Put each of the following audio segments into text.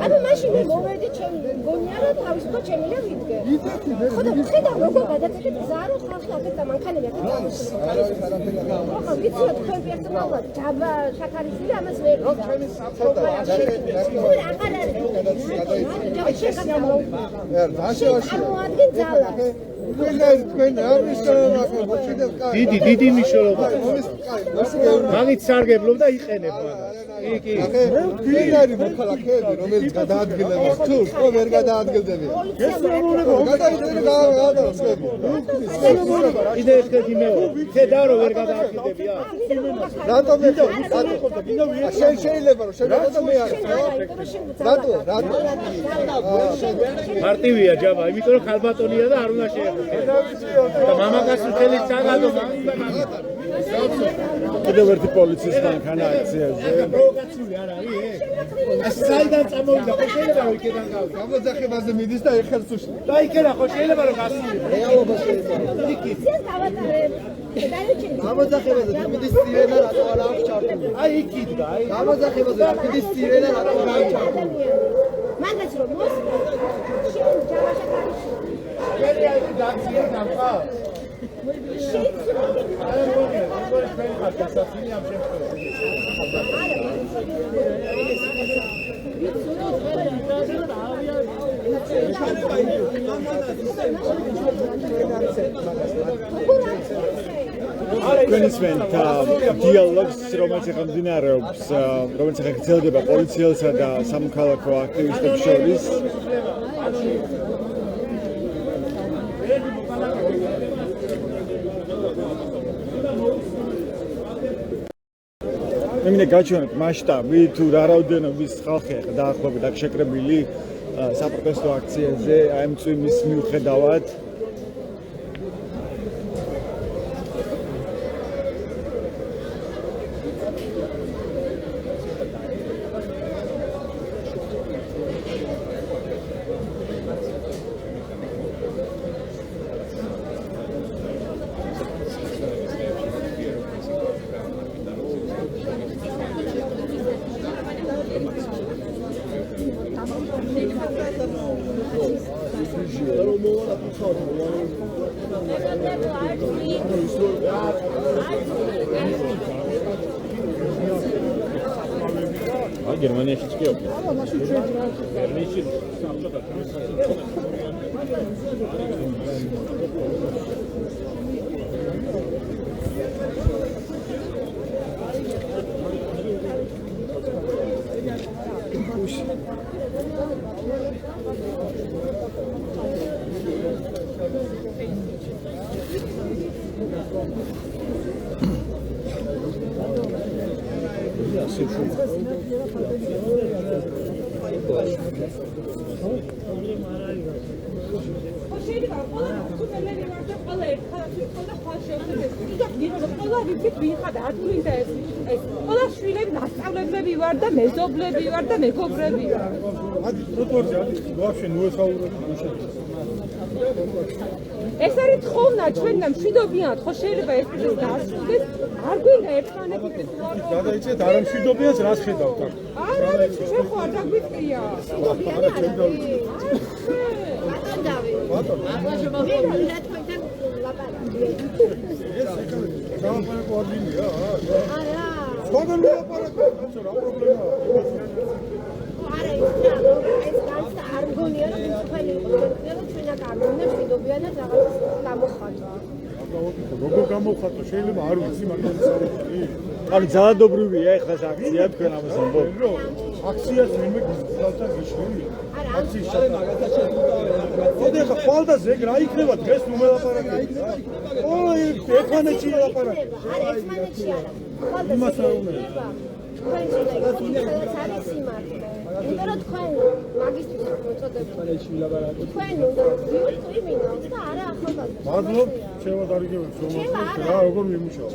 ანუ მაშინ მოვედი ჩემი გონია რა თავის თქო ჩემი რა ვიდგე. ხოდა ხედავ როგორ გადაწყვეტ ზარო ხალხი აქეთ და მანქანები აქეთ წამოსული. ხო ვიცი რა თქვენ პერსონალად ჯაბა შაქარიშვილი ამას ვერ ვიდა. ხო აღარ არის. წარმოადგენ ძალა. დიდი მნიშვნელობა. მაგით სარგებლობ და იყენებ მაგრამ. კი. ვინარი მოქალაქეები რომელიც გადაადგილდება თურქ ხო ვერ გადაადგილდება. კიდე ერთი მეორე. ხედავ რომ ვერ გადაადგილდებია. რატომ შეიძლება რომ შეიძლება მე არ რატო მარტივია ჯაბა იმიტომ რომ ხალბატონია და არ უნდა შეეხო და მამაკაცი მთელი საგადო კიდევ ერთი პოლიციის მანქანა აქციაზე პროვოკაციული არ არის საიდან წამოვიდა ხო შეიძლება რომ იქიდან გავიდე გამოძახებაზე მიდის და ეხელს უშლის და იქედა ხო შეიძლება რომ გასული რეალობა შეიძლება გამოძახებაზე მიდის სირენა რატო არ აქვს ჩართული აი იქ იდგა აი გამოძახებაზე მიდის სირენა რატო არ აქვს ჩართული მაგას რომ მოსკო შენ ჯავაშა ვერი აი დაცია ნახა კონსვენთ დიალოგს რომელიც ხმდინარეობს რომელიც ხდება პოლიციელსა და სამოქალაქო აქტივისტებს შორის მინდა გაჩვენოთ მასშტაბი თუ რა რაოდენობის ხალხი დაახლოებით აქ შეკრებილი საპროტესტო აქციაზე აი ამ წვიმის მიუხედავად გერმანიაში კი აქვს. გერმანიაში საბჭოთა ნასწავლებლები ვარ და მეზობლები ვარ და მეგობრები ვარ. ეს არის თხოვნა ჩვენთან მშვიდობიანად ხო შეიძლება ეს ის დასრულდეს არ გვინდა ერთმანეთის გადაიცეთ არ მშვიდობიანს რას ხედავთ აქ არ არის ჩვენ ხო არ დაგვიწია ლაპარაკი. დავაპარაკო ადგილია. არა. სხვაგან ვილაპარაკო, კაცო, რა პრობლემაა? არა ის განსა არ მგონია რომ თქვენი ყველა ჩვენა კარგონდა შედობიანად რაღაც გამოხატვა. როგორ გამოვხატო? შეიძლება არ ვიცი, მაგრამ საუბარი. ანუ ძალადობრივია ეხლა ეს აქცია თქვენ ამას ამბობ. აქციას ვინმე გიზავდა გიშველი. არა აქციის ოდე ხა ხვალდაზე ეგ რა იქნება დღეს ნუ მელაპარაკე. ოი, ერთმანეთში ლაპარაკე. არა ერთმანეთში არა. იმას არ უნდა. თქვენ შეიძლება არის სიმართლე. იმიტომ რომ თქვენ მაგისტრის მოწოდებით. თქვენ უნდა ვიოთ კრიმინალს და არა ახალგაზრდას. მადლობ, შევა დარიგებებს რომ რა როგორ მიმუშაო.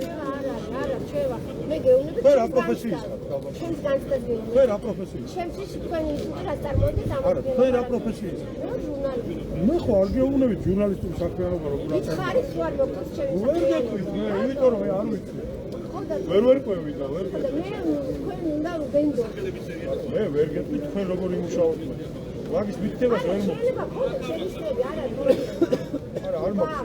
არა, შევა. მე გეუბნები. თქვენ რა პროფესიის ხართ? ჩემს განცდები. თქვენ რა პროფესიის? ჩემთვის თქვენი ისინი რა წარმოადგენს ამ არა, თქვენ რა პროფესიის? ჟურნალისტი. მე ხო არ გეუბნებით ჟურნალისტური საქმიანობა როგორ არის. ხარი ხარ როგორც ჩემი ვერ გეტყვით, მე იმიტომ რომ მე არ ვიცი. ვერ ვერკვევი და ვერ და მე თქვენ უნდა ვბენდო. მე ვერ გეტყვით თქვენ როგორ იმუშაოთ. მაგის მითქება ვერ მო. შეიძლება ხოლმე შეგვიძლია არა არა, არ მოხდა.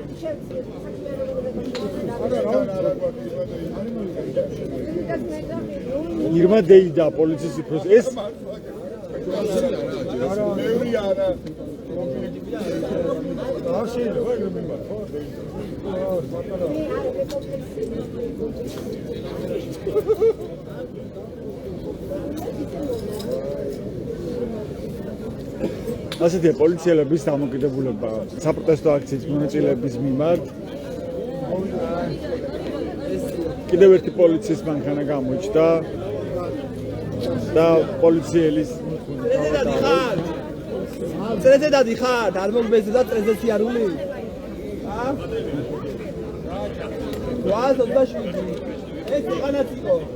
ირმა დეიდა პოლიციის უფროს ეს მეური არა. არ შეიძლება ეგრე მიმართო. ასეთია პოლიციელების დამოკიდებულება საპროტესტო აქციის მონაწილეების მიმართ. კიდევ ერთი პოლიციის მანქანა გამოჩნდა და პოლიციელის ტრეზე დადიხარ, არ მოგბეზდა ტრეზე სიარული? ა? 827. ეს იყანაც იყო.